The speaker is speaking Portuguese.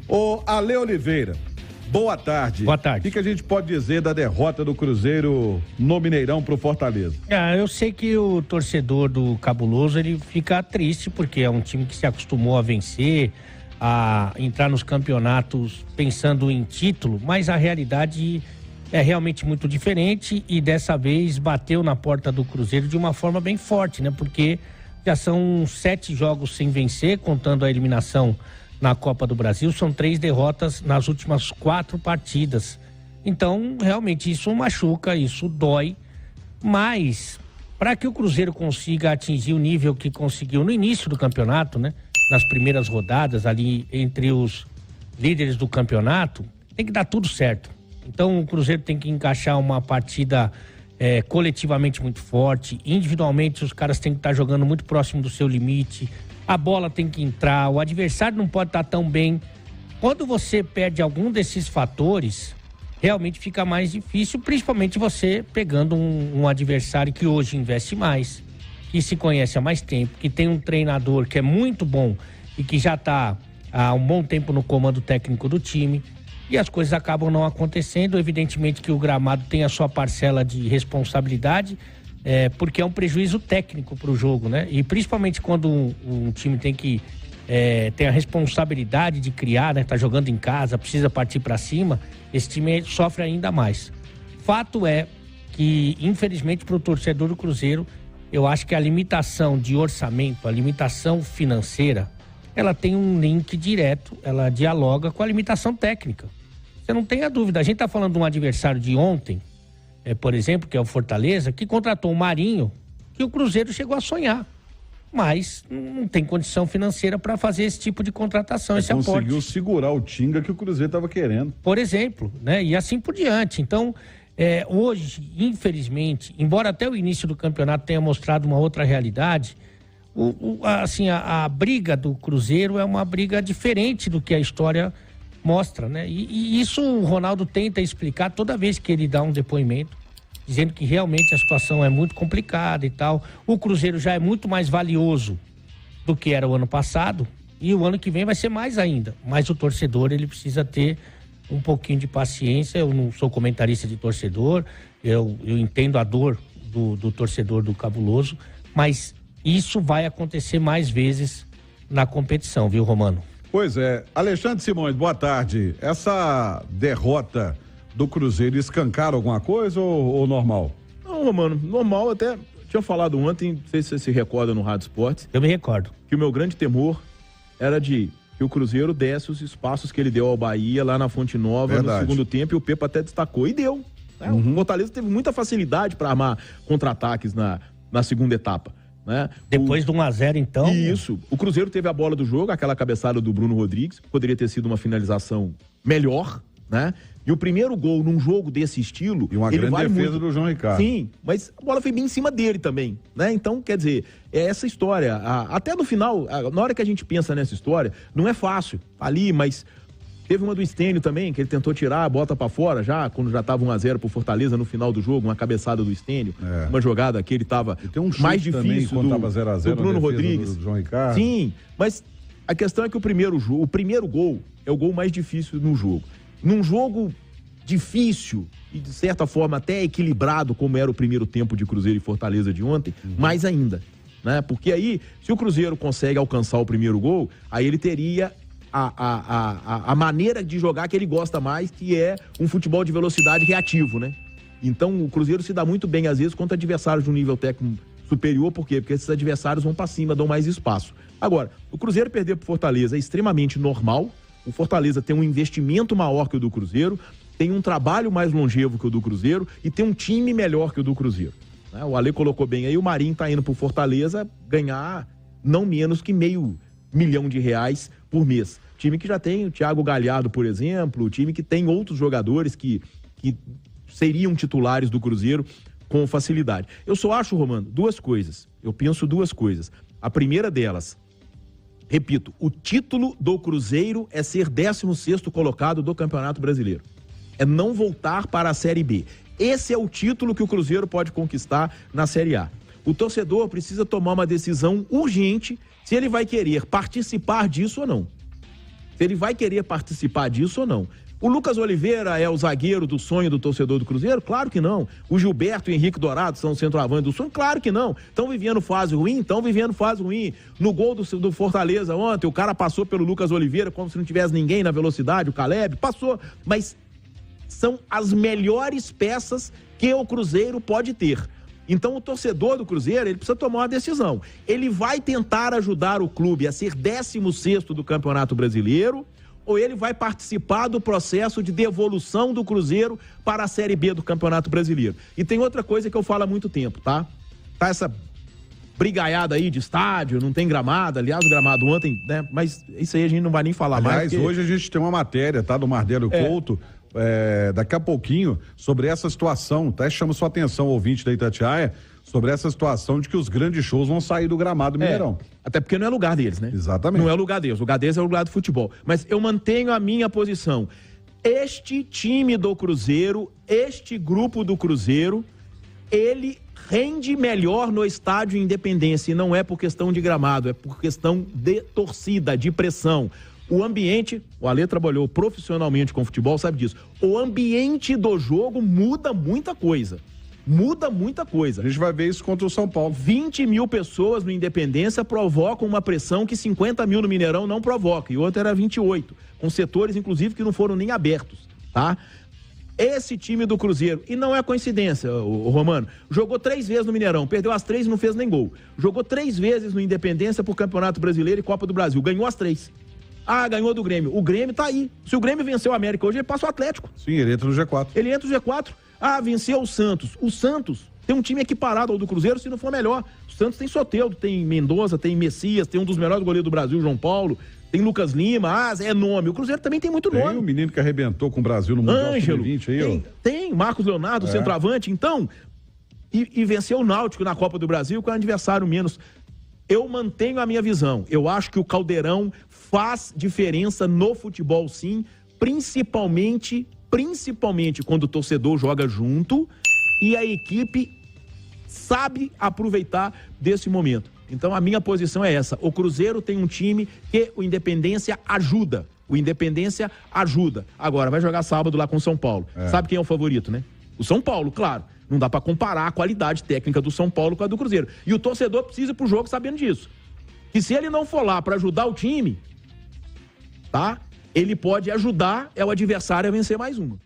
Ô, Ale Oliveira, boa tarde. Boa tarde. O que a gente pode dizer da derrota do Cruzeiro no Mineirão pro Fortaleza? Eu sei que o torcedor do Cabuloso, ele fica triste porque é um time que se acostumou a vencer, a entrar nos campeonatos pensando em título, mas a realidade é realmente muito diferente e dessa vez bateu na porta do Cruzeiro de uma forma bem forte, né? Porque já são 7 jogos sem vencer, contando a eliminação na Copa do Brasil, são 3 derrotas nas últimas 4 partidas. Então, realmente, isso machuca, isso dói, mas para que o Cruzeiro consiga atingir o nível que conseguiu no início do campeonato, né? Nas primeiras rodadas, ali entre os líderes do campeonato, tem que dar tudo certo. Então, o Cruzeiro tem que encaixar uma partida coletivamente muito forte, individualmente os caras têm que estar jogando muito próximo do seu limite, a bola tem que entrar, o adversário não pode estar tão bem. Quando você perde algum desses fatores, realmente fica mais difícil, principalmente você pegando um adversário que hoje investe mais, que se conhece há mais tempo, que tem um treinador que é muito bom e que já está há um bom tempo no comando técnico do time, e as coisas acabam não acontecendo. Evidentemente que o gramado tem a sua parcela de responsabilidade, porque é um prejuízo técnico para o jogo, né? E principalmente quando um time tem a responsabilidade de criar, né? Tá jogando em casa, precisa partir para cima, esse time sofre ainda mais. Fato é que, infelizmente, para o torcedor do Cruzeiro, eu acho que a limitação de orçamento, a limitação financeira, ela tem um link direto, ela dialoga com a limitação técnica. Você não tem a dúvida. A gente está falando de um adversário de ontem, por exemplo, que é o Fortaleza, que contratou o Marinho, que o Cruzeiro chegou a sonhar. Mas não tem condição financeira para fazer esse tipo de contratação, esse aporte. Conseguiu segurar o Tinga que o Cruzeiro estava querendo. Por exemplo, né? E assim por diante. Então, hoje, infelizmente, embora até o início do campeonato tenha mostrado uma outra realidade, a briga do Cruzeiro é uma briga diferente do que a história mostra, né? E isso o Ronaldo tenta explicar toda vez que ele dá um depoimento, dizendo que realmente a situação é muito complicada e tal. O Cruzeiro já é muito mais valioso do que era o ano passado e o ano que vem vai ser mais ainda. Mas o torcedor, ele precisa ter um pouquinho de paciência. Eu não sou comentarista de torcedor, eu entendo a dor do torcedor do Cabuloso, mas isso vai acontecer mais vezes na competição, viu, Romano? Pois é. Alexandre Simões, boa tarde. Essa derrota do Cruzeiro escancara alguma coisa ou normal? Não, Romano, normal. Até tinha falado ontem, não sei se você se recorda no Rádio Esportes. Eu me recordo. Que o meu grande temor era que o Cruzeiro desse os espaços que ele deu ao Bahia lá na Fonte Nova. Verdade. No segundo tempo, e o Pepa até destacou. E deu. Né? O Fortaleza teve muita facilidade para armar contra-ataques na segunda etapa. Né? Depois do 1-0, então. Isso. O Cruzeiro teve a bola do jogo, aquela cabeçada do Bruno Rodrigues, poderia ter sido uma finalização melhor, né? E o primeiro gol num jogo desse estilo. E uma grande defesa do João Ricardo. Sim, mas a bola foi bem em cima dele também, né? Então, quer dizer, é essa história. Até no final, na hora que a gente pensa nessa história, não é fácil ali, mas. Teve uma do Stênio também, que ele tentou tirar a bota pra fora já, quando já tava 1-0 pro Fortaleza no final do jogo, uma cabeçada do Stênio, uma jogada que ele tava mais difícil do Bruno Rodrigues. Do João Ricardo. Sim, mas a questão é que o primeiro gol é o gol mais difícil no jogo. Num jogo difícil e de certa forma até equilibrado, como era o primeiro tempo de Cruzeiro e Fortaleza de ontem, mais ainda, né? Porque aí, se o Cruzeiro consegue alcançar o primeiro gol, aí ele teria a maneira de jogar que ele gosta mais, que é um futebol de velocidade reativo, né? Então o Cruzeiro se dá muito bem às vezes contra adversários de um nível técnico superior. Por quê? Porque esses adversários vão para cima, dão mais espaço. Agora, o Cruzeiro perder pro Fortaleza é extremamente normal. O Fortaleza tem um investimento maior que o do Cruzeiro, tem um trabalho mais longevo que o do Cruzeiro e tem um time melhor que o do Cruzeiro, né? O Ale colocou bem aí, o Marinho tá indo pro Fortaleza ganhar não menos que R$500 mil por mês. Time que já tem o Thiago Galhardo, por exemplo, time que tem outros jogadores que seriam titulares do Cruzeiro com facilidade. Eu só acho, Romano, duas coisas. Eu penso duas coisas. A primeira delas, repito, o título do Cruzeiro é ser 16º colocado do Campeonato Brasileiro. É não voltar para a Série B. Esse é o título que o Cruzeiro pode conquistar na Série A. O torcedor precisa tomar uma decisão urgente se ele vai querer participar disso ou não. Se ele vai querer participar disso ou não. O Lucas Oliveira é o zagueiro do sonho do torcedor do Cruzeiro? Claro que não. O Gilberto e o Henrique Dourado são o centroavante do sonho? Claro que não. Estão vivendo fase ruim? Estão vivendo fase ruim. No gol do Fortaleza ontem, o cara passou pelo Lucas Oliveira como se não tivesse ninguém na velocidade, o Caleb, passou. Mas são as melhores peças que o Cruzeiro pode ter. Então o torcedor do Cruzeiro, ele precisa tomar uma decisão. Ele vai tentar ajudar o clube a ser 16º do Campeonato Brasileiro, ou ele vai participar do processo de devolução do Cruzeiro para a Série B do Campeonato Brasileiro. E tem outra coisa que eu falo há muito tempo, tá? Tá essa brigaiada aí de estádio, não tem gramado, aliás, o gramado ontem, né? Mas isso aí a gente não vai nem falar mais. Aliás, hoje a gente tem uma matéria, tá? Do Mardelio Couto, daqui a pouquinho, sobre essa situação, tá? Chama sua atenção, ouvinte da Itatiaia, sobre essa situação de que os grandes shows vão sair do gramado Mineirão. Até porque não é lugar deles, né? Exatamente. Não é lugar deles. O lugar deles é o lugar do futebol. Mas eu mantenho a minha posição. Este time do Cruzeiro, este grupo do Cruzeiro, ele rende melhor no estádio Independência. E não é por questão de gramado, é por questão de torcida, de pressão. O ambiente, o Alê trabalhou profissionalmente com futebol, sabe disso. O ambiente do jogo muda muita coisa. Muda muita coisa. A gente vai ver isso contra o São Paulo. 20 mil pessoas no Independência provocam uma pressão que 50 mil no Mineirão não provoca. E outra era 28. Com setores, inclusive, que não foram nem abertos, tá? Esse time do Cruzeiro, e não é coincidência, o Romano, jogou 3 vezes no Mineirão, perdeu as 3 e não fez nem gol. Jogou 3 vezes no Independência pro Campeonato Brasileiro e Copa do Brasil. Ganhou as 3. Ah, ganhou do Grêmio. O Grêmio tá aí. Se o Grêmio venceu o América hoje, ele passa o Atlético. Sim, ele entra no G4. Ele entra no G4. Ah, venceu o Santos. O Santos tem um time equiparado ao do Cruzeiro, se não for melhor. O Santos tem Soteldo, tem Mendonça, tem Messias, tem um dos melhores goleiros do Brasil, João Paulo, tem Lucas Lima, é nome. O Cruzeiro também tem muito nome. Tem o menino que arrebentou com o Brasil no Mundial Sub-20 aí, tem Marcos Leonardo, centroavante, então, e venceu o Náutico na Copa do Brasil com um adversário menos. Eu mantenho a minha visão. Eu acho que o Caldeirão faz diferença no futebol, sim, principalmente quando o torcedor joga junto e a equipe sabe aproveitar desse momento. Então a minha posição é essa. O Cruzeiro tem um time que o Independência ajuda. O Independência ajuda. Agora vai jogar sábado lá com o São Paulo. Sabe quem é o favorito, né? O São Paulo, claro. Não dá pra comparar a qualidade técnica do São Paulo com a do Cruzeiro. E o torcedor precisa ir pro jogo sabendo disso. Que se ele não for lá pra ajudar o time, tá? Ele pode ajudar o adversário a vencer mais uma.